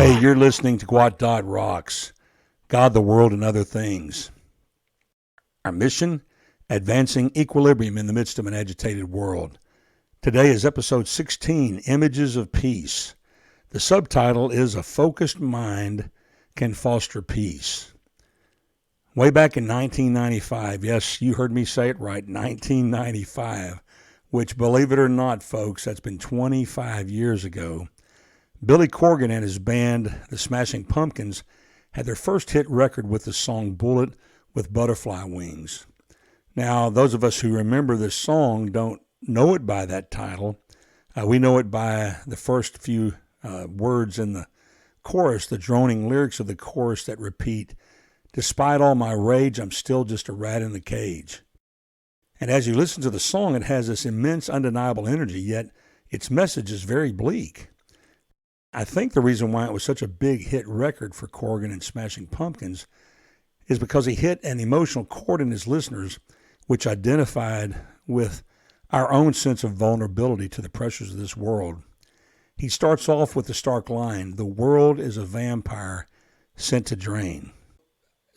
Hey, you're listening to gwot.rocks, God, the World, and Other Things. Our mission, advancing equilibrium in the midst of an agitated world. Today is episode 16, Images of Peace. The subtitle is A Focused Mind Can Foster Peace. Way back in 1995, yes, you heard me say it right, 1995, which, believe it or not, folks, that's been 25 years ago. Billy Corgan and his band, the Smashing Pumpkins, had their first hit record with the song Bullet with Butterfly Wings. Now, those of us who remember this song don't know it by that title. We know it by the first few words in the chorus, the droning lyrics of the chorus that repeat, "Despite all my rage, I'm still just a rat in the cage." And as you listen to the song, it has this immense, undeniable energy, yet its message is very bleak. I think the reason why it was such a big hit record for Corgan and Smashing Pumpkins is because he hit an emotional chord in his listeners which identified with our own sense of vulnerability to the pressures of this world. He starts off with the stark line, "The world is a vampire sent to drain."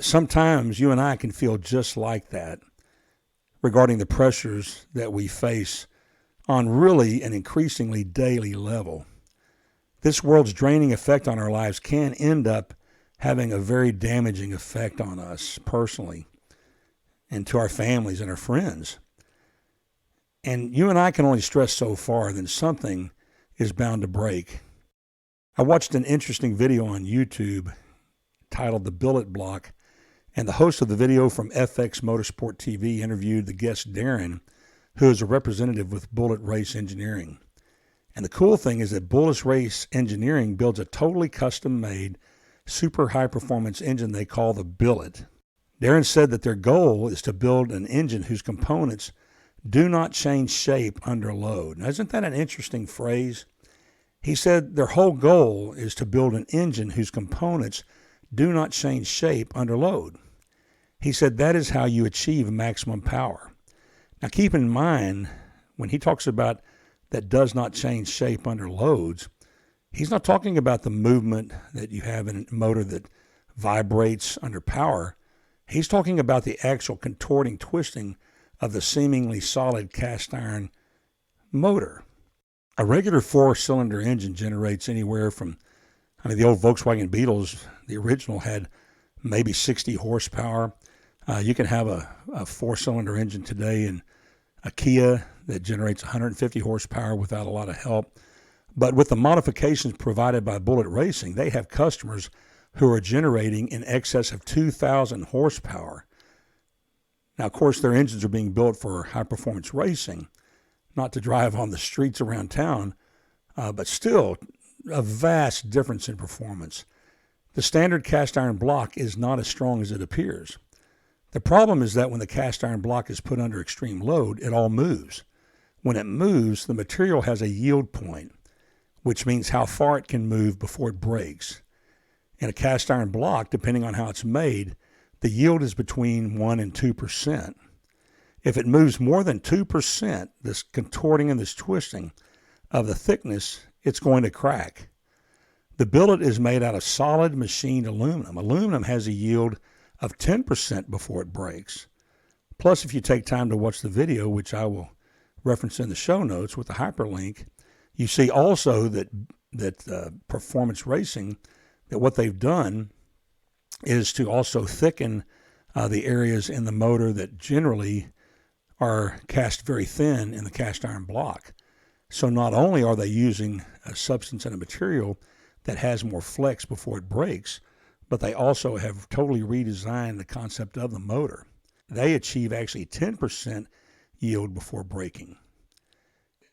Sometimes you and I can feel just like that regarding the pressures that we face on really an increasingly daily level. This world's draining effect on our lives can end up having a very damaging effect on us personally and to our families and our friends. And you and I can only stress so far, then something is bound to break. I watched an interesting video on YouTube titled The Billet Block, and the host of the video from FX Motorsport TV interviewed the guest Darren, who is a representative with Bullet Race Engineering. And the cool thing is that Bullet Race Engineering builds a totally custom-made, super high-performance engine they call the Billet. Darren said that their goal is to build an engine whose components do not change shape under load. Now, isn't that an interesting phrase? He said their whole goal is to build an engine whose components do not change shape under load. He said that is how you achieve maximum power. Now, keep in mind, when he talks about that does not change shape under loads, he's not talking about the movement that you have in a motor that vibrates under power. He's talking about the actual contorting, twisting of the seemingly solid cast iron motor. A regular four-cylinder engine generates anywhere from, the old Volkswagen Beetles, the original, had maybe 60 horsepower. You can have a four-cylinder engine today in a Kia that generates 150 horsepower without a lot of help. But with the modifications provided by Bullet Racing, they have customers who are generating in excess of 2,000 horsepower. Now, of course, their engines are being built for high-performance racing, not to drive on the streets around town, but still a vast difference in performance. The standard cast iron block is not as strong as it appears. The problem is that when the cast iron block is put under extreme load, it all moves. When it moves, the material has a yield point, which means how far it can move before it breaks. In a cast iron block, depending on how it's made, the yield is between 1 and 2%. If it moves more than 2%, this contorting and this twisting of the thickness, it's going to crack. The billet is made out of solid machined aluminum. Aluminum has a yield of 10% before it breaks. Plus, if you take time to watch the video, which I will reference in the show notes with the hyperlink, you see also that Performance Racing, that what they've done is to also thicken the areas in the motor that generally are cast very thin in the cast iron block. So not only are they using a substance and a material that has more flex before it breaks, but they also have totally redesigned the concept of the motor. They achieve actually 10% yield before breaking.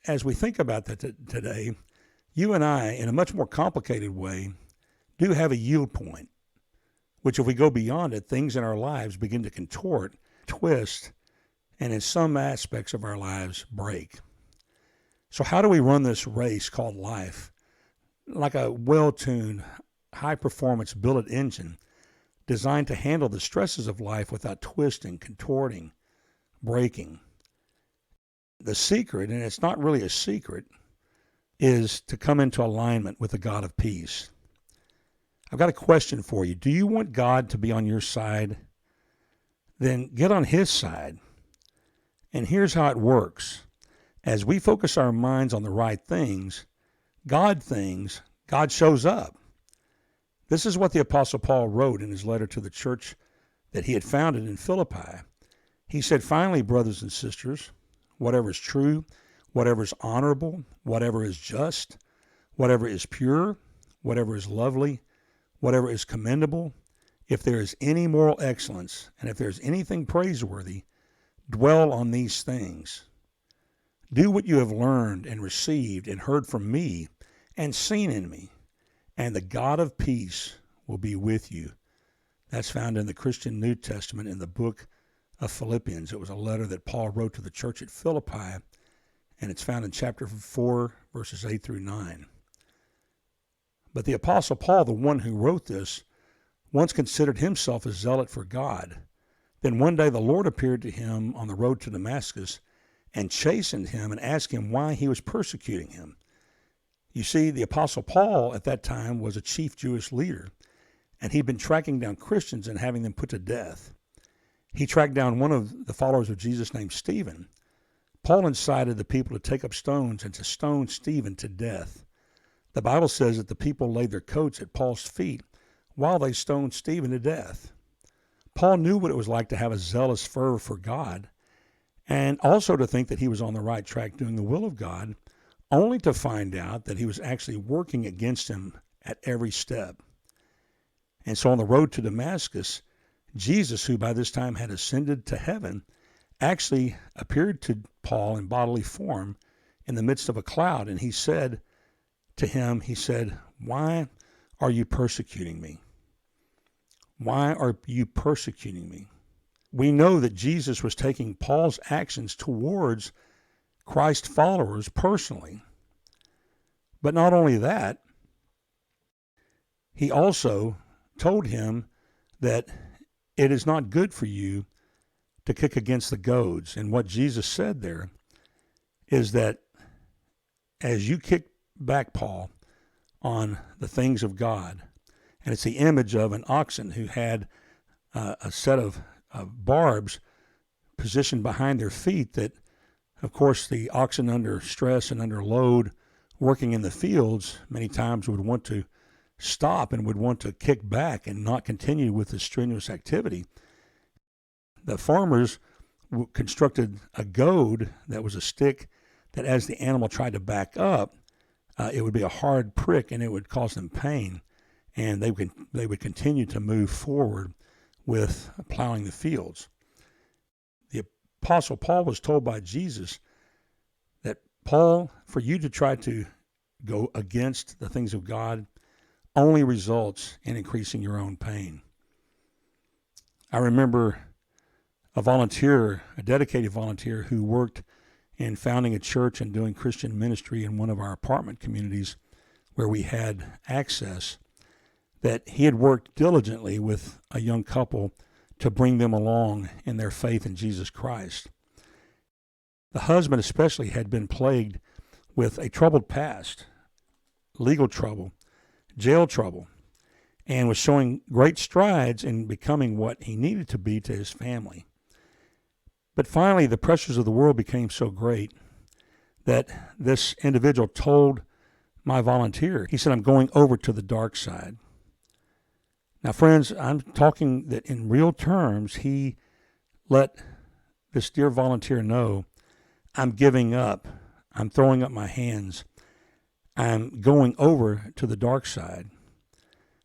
As we think about that today, you and I, in a much more complicated way, do have a yield point, which if we go beyond it, things in our lives begin to contort, twist, and in some aspects of our lives break. So how do we run this race called life like a well-tuned, high-performance billet engine designed to handle the stresses of life without twisting, contorting, breaking? The secret, and it's not really a secret, is to come into alignment with the God of peace. I've got a question for you. Do you want God to be on your side? Then get on his side. And here's how it works. As we focus our minds on the right things, God shows up. This is what the Apostle Paul wrote in his letter to the church that he had founded in Philippi. He said, "Finally, brothers and sisters, whatever is true, whatever is honorable, whatever is just, whatever is pure, whatever is lovely, whatever is commendable, if there is any moral excellence, and if there is anything praiseworthy, dwell on these things. Do what you have learned and received and heard from me and seen in me, and the God of peace will be with you." That's found in the Christian New Testament in the book of Philippians. It was a letter that Paul wrote to the church at Philippi, and it's found in chapter 4, verses 8 through 9. But the Apostle Paul, the one who wrote this, once considered himself a zealot for God. Then one day the Lord appeared to him on the road to Damascus and chastened him and asked him why he was persecuting him. You see, the Apostle Paul at that time was a chief Jewish leader, and he'd been tracking down Christians and having them put to death. He tracked down one of the followers of Jesus named Stephen. Paul incited the people to take up stones and to stone Stephen to death. The Bible says that the people laid their coats at Paul's feet while they stoned Stephen to death. Paul knew what it was like to have a zealous fervor for God, and also to think that he was on the right track doing the will of God, only to find out that he was actually working against him at every step. And so on the road to Damascus, Jesus, who by this time had ascended to heaven, actually appeared to Paul in bodily form in the midst of a cloud, and he said to him, "Why are you persecuting me? Why are you persecuting me?" We know that Jesus was taking Paul's actions towards Christ followers personally. But not only that, he also told him that it is not good for you to kick against the goads. And what Jesus said there is that as you kick back, Paul, on the things of God, and it's the image of an oxen who had a set of barbs positioned behind their feet that, of course, the oxen under stress and under load working in the fields many times would want to stop and would want to kick back and not continue with the strenuous activity. The farmers constructed a goad that was a stick that as the animal tried to back up, it would be a hard prick and it would cause them pain, and they would continue to move forward with plowing the fields. The Apostle Paul was told by Jesus that, Paul, for you to try to go against the things of God only results in increasing your own pain. I remember a dedicated volunteer who worked in founding a church and doing Christian ministry in one of our apartment communities where we had access, that he had worked diligently with a young couple to bring them along in their faith in Jesus Christ. The husband especially had been plagued with a troubled past, legal trouble, jail trouble, and was showing great strides in becoming what he needed to be to his family. But finally, the pressures of the world became so great that this individual told my volunteer, he said, "I'm going over to the dark side." Now, friends, I'm talking that in real terms, he let this dear volunteer know, "I'm giving up. I'm throwing up my hands. I'm going over to the dark side."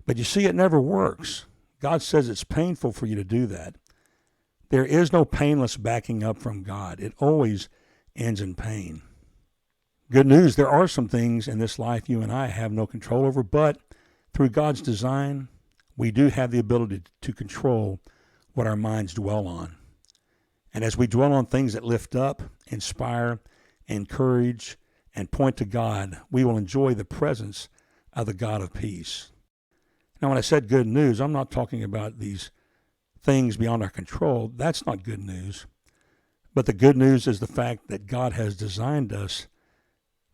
But you see, it never works. God says it's painful for you to do that. There is no painless backing up from God. It always ends in pain. Good news, there are some things in this life you and I have no control over, but through God's design, we do have the ability to control what our minds dwell on. And as we dwell on things that lift up, inspire, encourage, and point to God, we will enjoy the presence of the God of peace. Now, when I said good news, I'm not talking about these things beyond our control. That's not good news. But the good news is the fact that God has designed us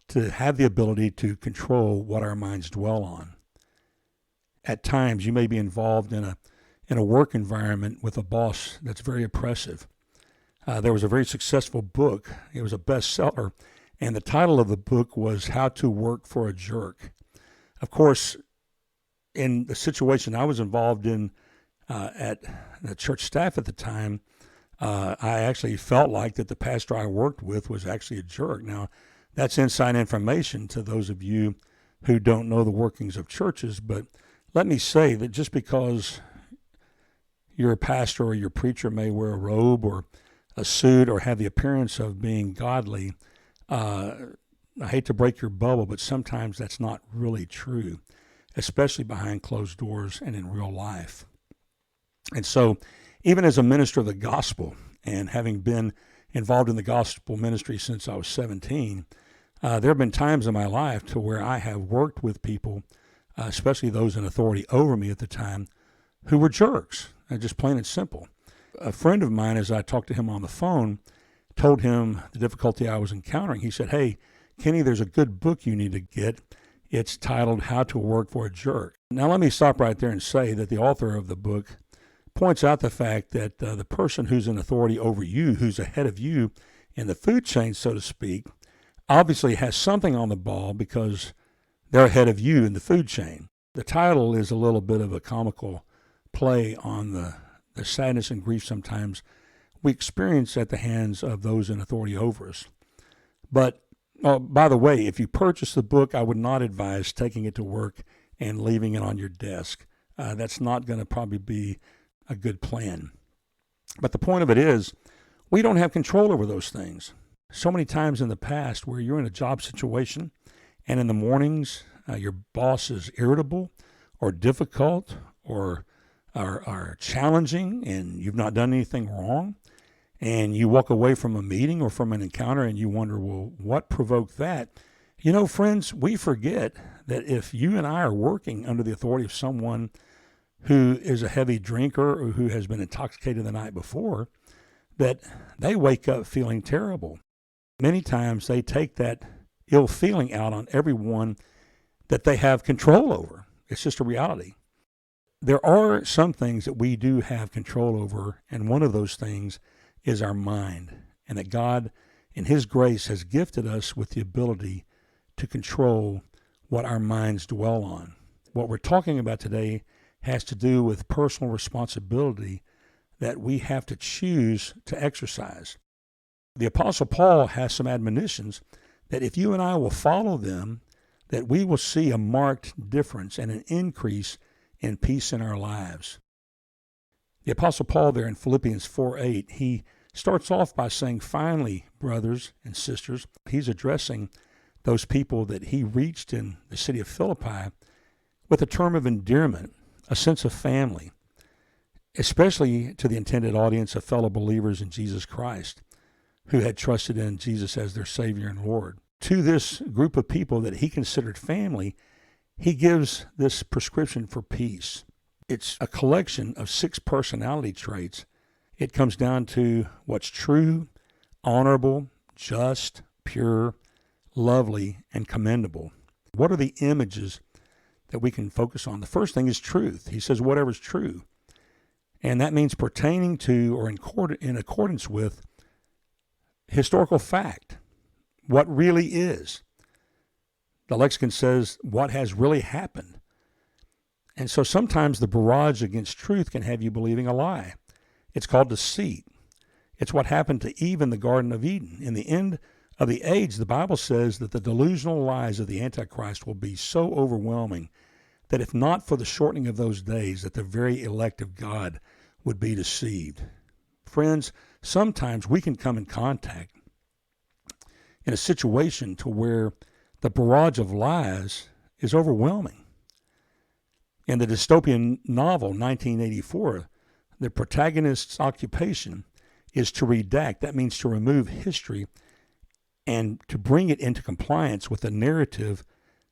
to have the ability to control what our minds dwell on. at times you may be involved in a work environment with a boss that's very oppressive. There was a very successful book. It was a bestseller, and the title of the book was How to Work for a Jerk. Of course, in the situation I was involved in at the church staff at the time, I actually felt like that the pastor I worked with was actually a jerk. Now, that's inside information to those of you who don't know the workings of churches, but let me say that just because your pastor or your preacher may wear a robe or a suit or have the appearance of being godly, I hate to break your bubble, but sometimes that's not really true, especially behind closed doors and in real life. And so, even as a minister of the gospel and having been involved in the gospel ministry since I was 17, there have been times in my life to where I have worked with people, especially those in authority over me at the time, who were jerks, just plain and simple. A friend of mine, as I talked to him on the phone, told him the difficulty I was encountering. He said, "Hey, Kenny, there's a good book you need to get. It's titled How to Work for a Jerk." Now, let me stop right there and say that the author of the book points out the fact that the person who's in authority over you, who's ahead of you in the food chain, so to speak, obviously has something on the ball because they're ahead of you in the food chain. The title is a little bit of a comical play on the sadness and grief sometimes we experience at the hands of those in authority over us. But, by the way, if you purchase the book, I would not advise taking it to work and leaving it on your desk. That's not going to probably be a good plan. But the point of it is, we don't have control over those things. So many times in the past where you're in a job situation and in the mornings your boss is irritable or difficult or are challenging and you've not done anything wrong, and you walk away from a meeting or from an encounter and you wonder, well, what provoked that? You know, friends, we forget that if you and I are working under the authority of someone who is a heavy drinker or who has been intoxicated the night before, that they wake up feeling terrible. Many times they take that ill feeling out on everyone that they have control over. It's just a reality. There are some things that we do have control over, and one of those things is our mind, and that God, in His grace, has gifted us with the ability to control what our minds dwell on. What we're talking about today has to do with personal responsibility that we have to choose to exercise. The Apostle Paul has some admonitions that if you and I will follow them, that we will see a marked difference and an increase in peace in our lives. The Apostle Paul there in Philippians 4:8, he starts off by saying, finally, brothers and sisters, he's addressing those people that he reached in the city of Philippi with a term of endearment, a sense of family, especially to the intended audience of fellow believers in Jesus Christ who had trusted in Jesus as their Savior and Lord. To this group of people that he considered family, he gives this prescription for peace. It's a collection of 6 personality traits. It comes down to what's true, honorable, just, pure, lovely, and commendable. What are the images that we can focus on? The first thing is truth. He says whatever's true. And that means pertaining to or in accordance with historical fact, what really is. The lexicon says what has really happened. And so sometimes the barrage against truth can have you believing a lie. It's called deceit. It's what happened to Eve in the Garden of Eden. In the end of the age, the Bible says that the delusional lies of the Antichrist will be so overwhelming that if not for the shortening of those days, that the very elect of God would be deceived. Friends, sometimes we can come in contact in a situation to where the barrage of lies is overwhelming. In the dystopian novel 1984, the protagonist's occupation is to redact. That means to remove history and to bring it into compliance with the narrative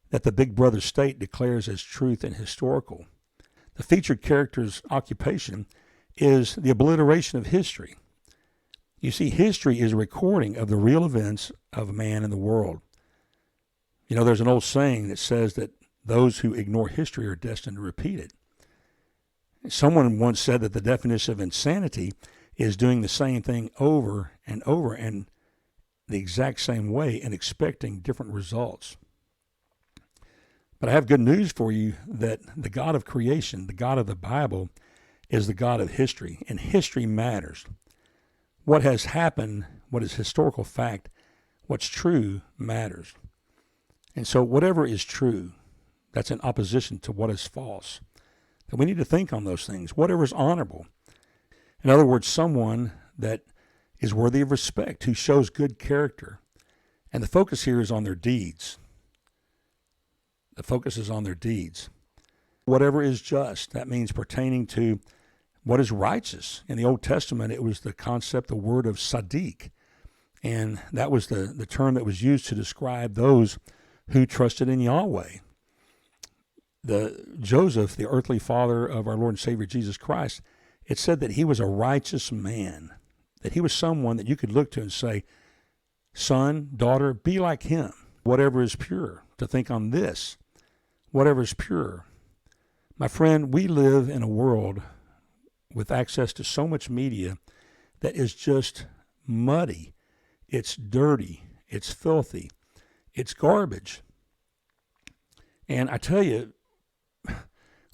that the Big Brother state declares as truth and historical. The featured character's occupation is the obliteration of history. You see, history is a recording of the real events of man in the world. You know, there's an old saying that says that those who ignore history are destined to repeat it. Someone once said that the definition of insanity is doing the same thing over and over and the exact same way and expecting different results. But I have good news for you that the God of creation, the God of the Bible, is the God of history, and history matters. What has happened, what is historical fact, what's true matters. And so whatever is true, that's in opposition to what is false. And we need to think on those things. Whatever is honorable. In other words, someone that is worthy of respect, who shows good character. And the focus here is on their deeds. The focus is on their deeds. Whatever is just, that means pertaining to what is righteous. In the Old Testament, it was the concept, the word of Sadiq. And that was the term that was used to describe those who trusted in Yahweh. Joseph, the earthly father of our Lord and Savior Jesus Christ, it said that he was a righteous man, that he was someone that you could look to and say, son, daughter, be like him. Whatever is pure, to think on this, whatever is pure. My friend, we live in a world with access to so much media that is just muddy. It's dirty. It's filthy. It's garbage. And I tell you,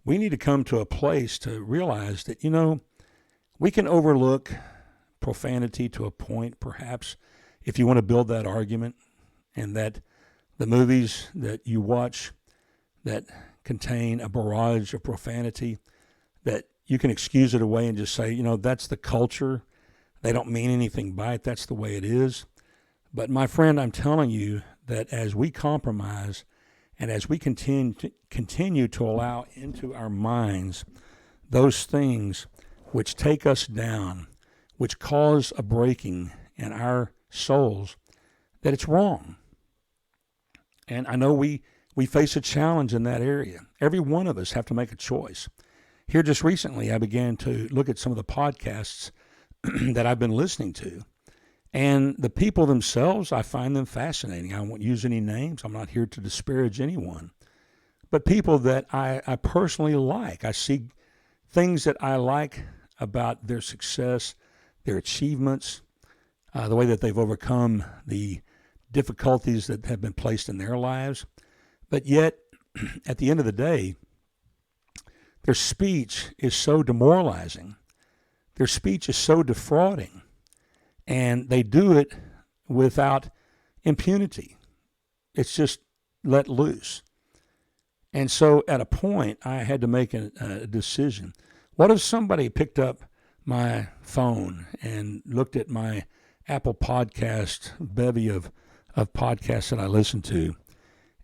we need to come to a place to realize that, we can overlook profanity to a point, perhaps, if you want to build that argument, and that the movies that you watch that contain a barrage of profanity, that you can excuse it away and just say, that's the culture. They don't mean anything by it. That's the way it is. But my friend, I'm telling you that as we compromise and as we continue to allow into our minds those things which take us down, which cause a breaking in our souls, that it's wrong. And I know we face a challenge in that area. Every one of us have to make a choice. Here just recently, I began to look at some of the podcasts that I've been listening to. And the people themselves, I find them fascinating. I won't use any names. I'm not here to disparage anyone. But people that I personally like. I see things that I like about their success, their achievements, the way that they've overcome the difficulties that have been placed in their lives. But yet, at the end of the day, their speech is so demoralizing. Their speech is so defrauding. And they do it without impunity. It's just let loose. And so at a point, I had to make a decision. What if somebody picked up my phone and looked at my Apple podcast bevy of podcasts that I listen to?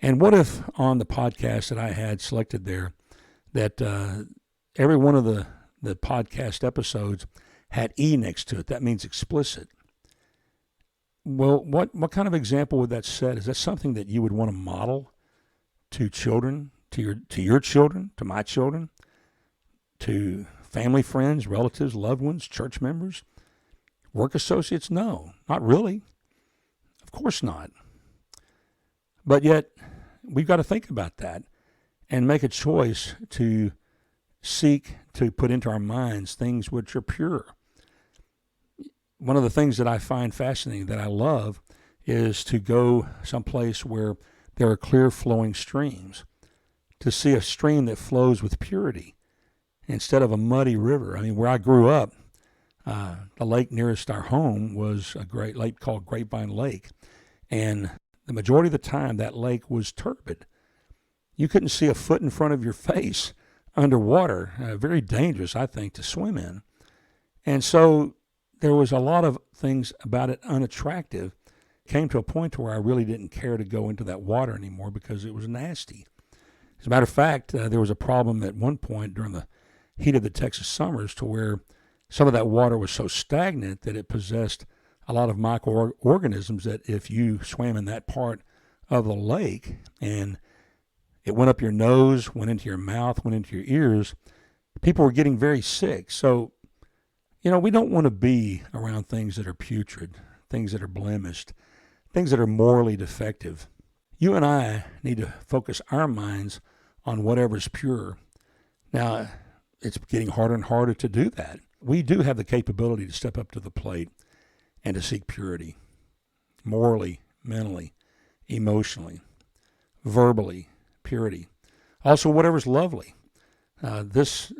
And what if on the podcast that I had selected there, that every one of the podcast episodes had E next to it? That means explicit. Well, what kind of example would that set? Is that something that you would want to model to children, to your children, to my children, to family, friends, relatives, loved ones, church members, work associates? No, not really. Of course not. But yet, we've got to think about that and make a choice to seek to put into our minds things which are pure. One of the things that I find fascinating, that I love, is to go someplace where there are clear flowing streams, to see a stream that flows with purity instead of a muddy river. I mean, where I grew up, the lake nearest our home was a great lake called Grapevine Lake. And the majority of the time, that lake was turbid. You couldn't see a foot in front of your face underwater. Very dangerous, I think, to swim in. And so there was a lot of things about it unattractive. It came to a point where I really didn't care to go into that water anymore because it was nasty. As a matter of fact, there was a problem at one point during the heat of the Texas summers to where some of that water was so stagnant that it possessed a lot of microorganisms that if you swam in that part of the lake and it went up your nose, went into your mouth, went into your ears, people were getting very sick. So, we don't want to be around things that are putrid, things that are blemished, things that are morally defective. You and I need to focus our minds on whatever's pure. Now, it's getting harder and harder to do that. We do have the capability to step up to the plate and to seek purity, morally, mentally, emotionally, verbally, purity. Also, whatever's lovely. This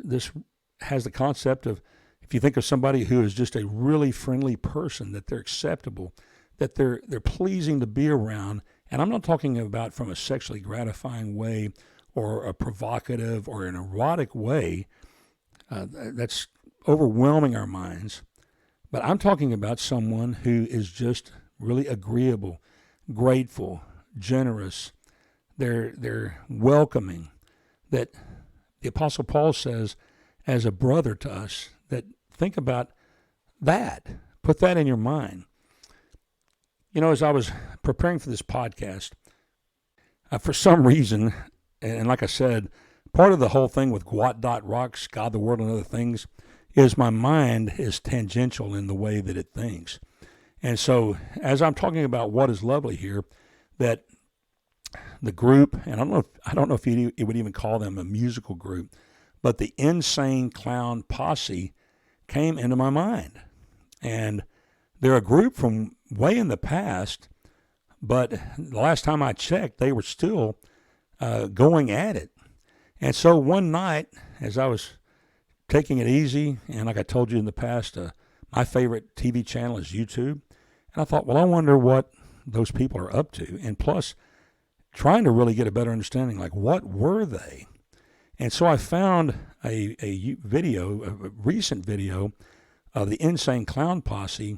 has the concept of, if you think of somebody who is just a really friendly person, that they're acceptable, that they're pleasing to be around. And I'm not talking about from a sexually gratifying way or a provocative or an erotic way. That's overwhelming our minds. But I'm talking about someone who is just really agreeable, grateful, generous. They're welcoming. That the Apostle Paul says as a brother to us, that think about that. Put that in your mind. You know, as I was preparing for this podcast, for some reason, and like I said, part of the whole thing with gwot.rocks, God, the world, and other things, is my mind is tangential in the way that it thinks. And so as I'm talking about what is lovely here, that the group, and I don't know if you would even call them a musical group, but the Insane Clown Posse came into my mind. And they're a group from way in the past, but the last time I checked, they were still going at it. And so one night, as I was taking it easy, and like I told you in the past, my favorite TV channel is YouTube, and I thought, well, I wonder what those people are up to, and plus trying to really get a better understanding, like what were they? And so I found a recent video of the Insane Clown Posse,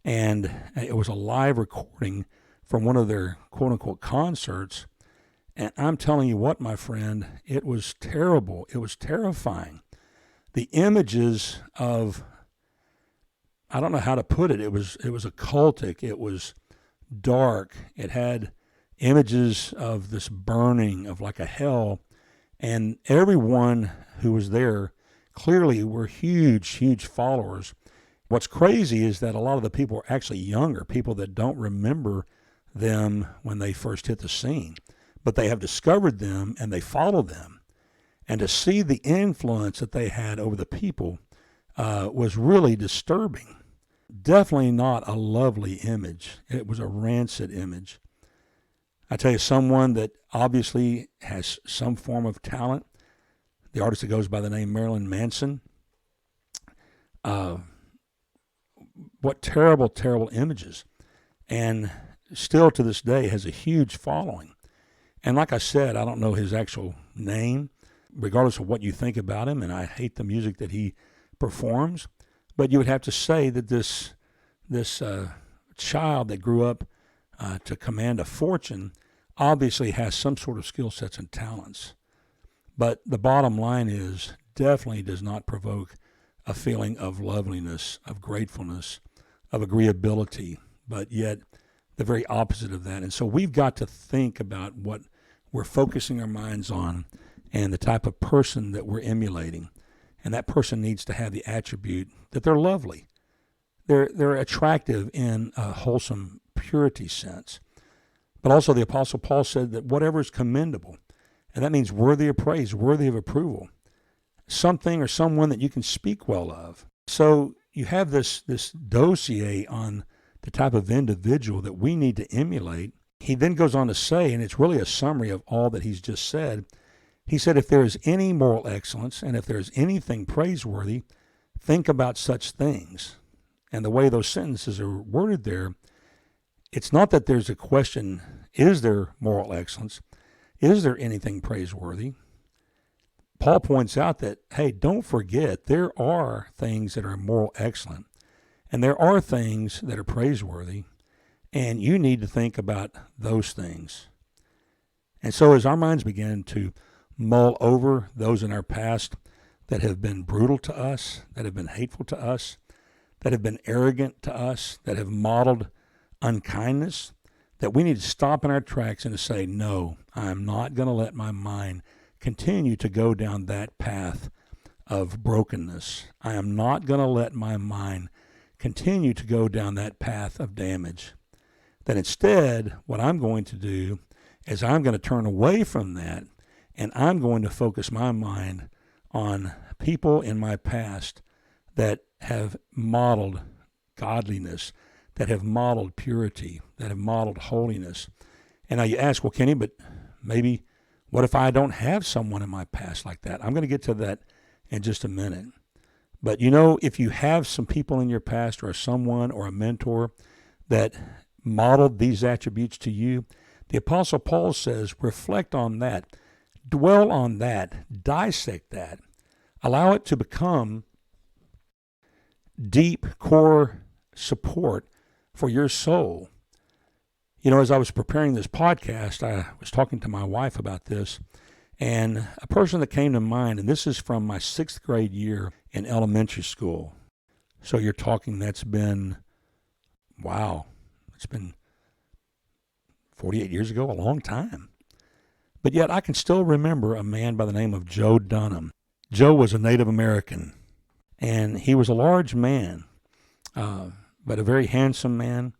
and it was a live recording from one of their quote-unquote concerts. And I'm telling you what, my friend, it was terrible. It was terrifying. The images of, I don't know how to put it. It was occultic. It was dark. It had images of this burning of like a hell. And everyone who was there clearly were huge followers. What's crazy is that a lot of the people are actually younger, people that don't remember them when they first hit the scene. But they have discovered them and they follow them. And to see the influence that they had over the people was really disturbing. Definitely not a lovely image. It was a rancid image. I tell you, someone that obviously has some form of talent, the artist that goes by the name Marilyn Manson. What terrible images. And still to this day has a huge following. And like I said, I don't know his actual name, regardless of what you think about him, and I hate the music that he performs. But you would have to say that this child that grew up to command a fortune obviously has some sort of skill sets and talents. But the bottom line is, definitely does not provoke a feeling of loveliness, of gratefulness, of agreeability, but yet the very opposite of that. And so we've got to think about what we're focusing our minds on and the type of person that we're emulating. And that person needs to have the attribute that they're lovely. They're attractive in a wholesome purity sense. But also the Apostle Paul said that whatever is commendable, and that means worthy of praise, worthy of approval, something or someone that you can speak well of. So you have this dossier on the type of individual that we need to emulate. He then goes on to say, and it's really a summary of all that he's just said, he said, if there is any moral excellence and if there is anything praiseworthy, think about such things. And the way those sentences are worded there, it's not that there's a question, is there moral excellence? Is there anything praiseworthy? Paul points out that, hey, don't forget, there are things that are moral excellent, and there are things that are praiseworthy, and you need to think about those things. And so as our minds begin to mull over those in our past that have been brutal to us, that have been hateful to us, that have been arrogant to us, that have modeled unkindness, that we need to stop in our tracks and to say, no, I'm not going to let my mind continue to go down that path of brokenness. I am not going to let my mind continue to go down that path of damage. That instead, what I'm going to do is I'm going to turn away from that And I'm going to focus my mind on people in my past that have modeled godliness, that have modeled purity, that have modeled holiness. And now you ask, well, Kenny, but maybe what if I don't have someone in my past like that? I'm going to get to that in just a minute. But if you have some people in your past or someone or a mentor that modeled these attributes to you, the Apostle Paul says, reflect on that, dwell on that, dissect that, allow it to become deep core support for your soul. As I was preparing this podcast, I was talking to my wife about this, and a person that came to mind, and this is from my 6th grade year in elementary school. So you're talking, that's been, wow, it's been 48 years ago, a long time. But yet I can still remember a man by the name of Joe Dunham. Joe was a Native American, and he was a large man, but a very handsome man,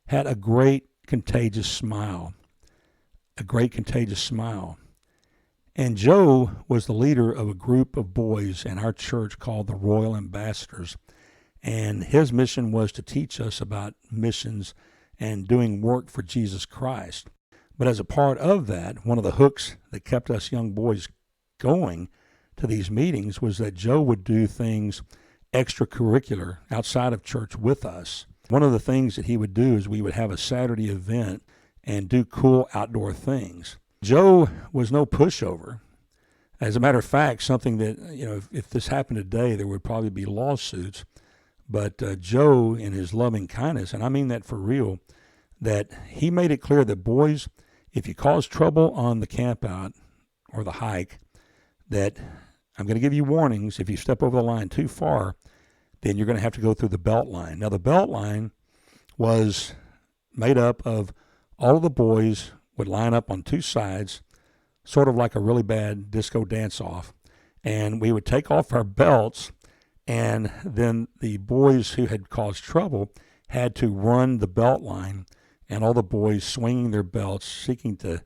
had a great contagious smile, And Joe was the leader of a group of boys in our church called the Royal Ambassadors. And his mission was to teach us about missions and doing work for Jesus Christ. But as a part of that, one of the hooks that kept us young boys going to these meetings was that Joe would do things extracurricular outside of church with us. One of the things that he would do is we would have a Saturday event and do cool outdoor things. Joe was no pushover. As a matter of fact, something that, if this happened today, there would probably be lawsuits. But Joe, in his loving kindness, and I mean that for real, that he made it clear that, boys, if you cause trouble on the camp out or the hike, that I'm going to give you warnings. If you step over the line too far, then you're going to have to go through the belt line. Now, the belt line was made up of all of the boys would line up on two sides, sort of like a really bad disco dance-off, and we would take off our belts, and then the boys who had caused trouble had to run the belt line, and all the boys swinging their belts, seeking to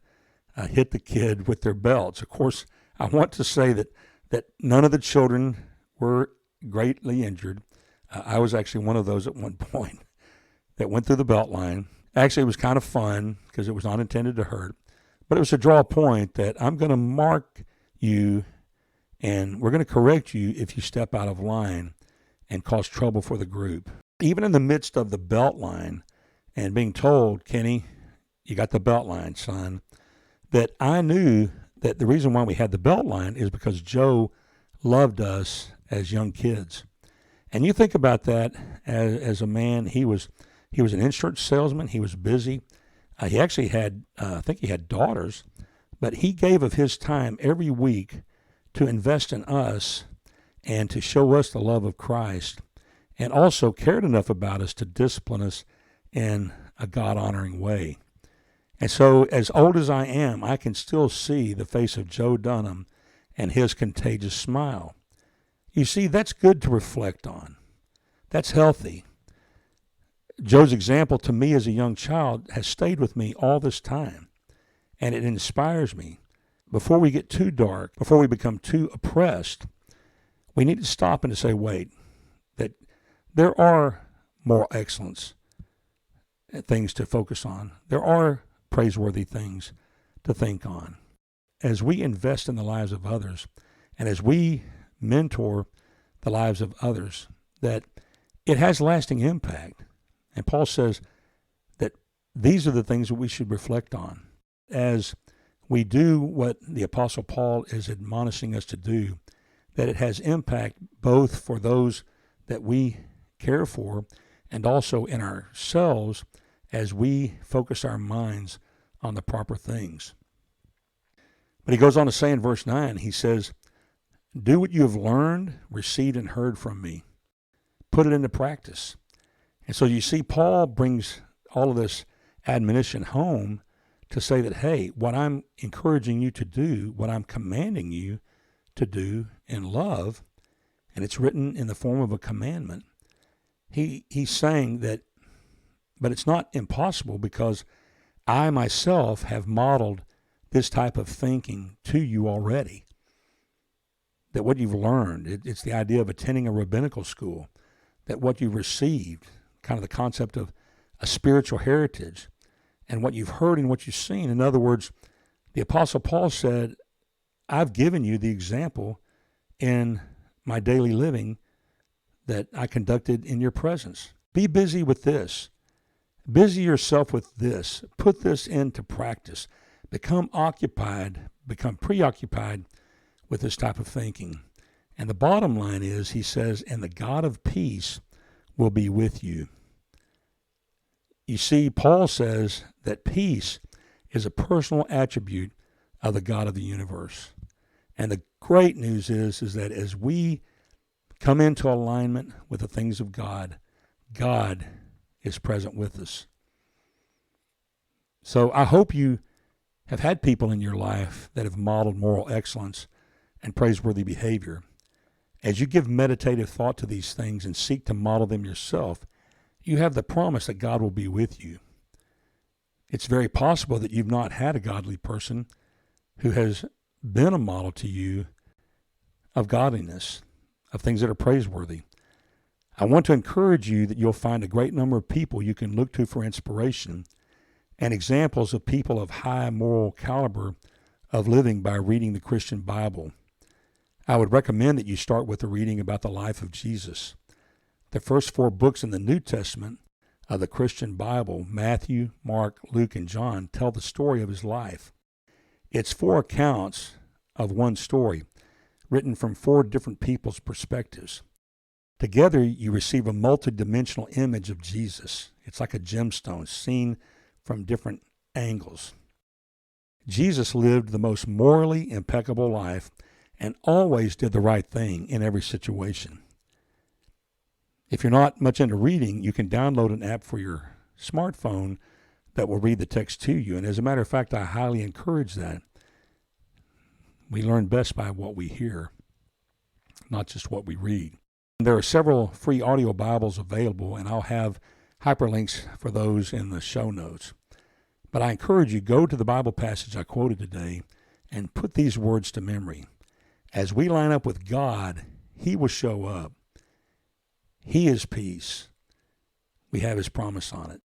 hit the kid with their belts. Of course, I want to say that none of the children were greatly injured. I was actually one of those at one point that went through the belt line. Actually, it was kind of fun because it was not intended to hurt, but it was to draw a point that I'm going to mark you and we're going to correct you if you step out of line and cause trouble for the group. Even in the midst of the belt line and being told, Kenny, you got the belt line, son, that I knew that the reason why we had the belt line is because Joe loved us as young kids. And you think about that as a man, he was an insurance salesman. He was busy. He actually had, I think he had daughters, but he gave of his time every week to invest in us and to show us the love of Christ, and also cared enough about us to discipline us in a God-honoring way. And so as old as I am, I can still see the face of Joe Dunham and his contagious smile. You see, that's good to reflect on. That's healthy. Joe's example to me as a young child has stayed with me all this time, and it inspires me. Before we get too dark, before we become too oppressed, we need to stop and to say, wait, that there are moral excellence things to focus on. There are praiseworthy things to think on. As we invest in the lives of others, and as we mentor the lives of others, that it has lasting impact. And Paul says that these are the things that we should reflect on. As we do what the Apostle Paul is admonishing us to do, that it has impact both for those that we care for and also in ourselves as we focus our minds on the proper things. But he goes on to say in verse 9, he says, do what you have learned, received, and heard from me. Put it into practice. And so you see, Paul brings all of this admonition home to say that, hey, what I'm encouraging you to do, what I'm commanding you to do in love, and it's written in the form of a commandment, he's saying that, but it's not impossible because I myself have modeled this type of thinking to you already. That what you've learned, it's the idea of attending a rabbinical school, that what you've received, kind of the concept of a spiritual heritage, and what you've heard and what you've seen. In other words, the Apostle Paul said, I've given you the example in my daily living that I conducted in your presence. Be busy with this. Busy yourself with this. Put this into practice. Become preoccupied with this type of thinking. And the bottom line is, he says, and the God of peace will be with you. You see, Paul says that peace is a personal attribute of the God of the universe. And the great news is that as we come into alignment with the things of God, God is present with us. So I hope you have had people in your life that have modeled moral excellence and praiseworthy behavior. As you give meditative thought to these things and seek to model them yourself, you have the promise that God will be with you. It's very possible that you've not had a godly person who has been a model to you of godliness, of things that are praiseworthy. I want to encourage you that you'll find a great number of people you can look to for inspiration and examples of people of high moral caliber of living by reading the Christian Bible. I would recommend that you start with a reading about the life of Jesus. The first 4 books in the New Testament of the Christian Bible, Matthew, Mark, Luke, and John, tell the story of his life. It's 4 accounts of one story, written from 4 different people's perspectives. Together, you receive a multidimensional image of Jesus. It's like a gemstone seen from different angles. Jesus lived the most morally impeccable life and always did the right thing in every situation. If you're not much into reading, you can download an app for your smartphone that will read the text to you. And as a matter of fact, I highly encourage that. We learn best by what we hear, not just what we read. There are several free audio Bibles available, and I'll have hyperlinks for those in the show notes. But I encourage you, go to the Bible passage I quoted today and put these words to memory. As we line up with God, He will show up. He is peace. We have His promise on it.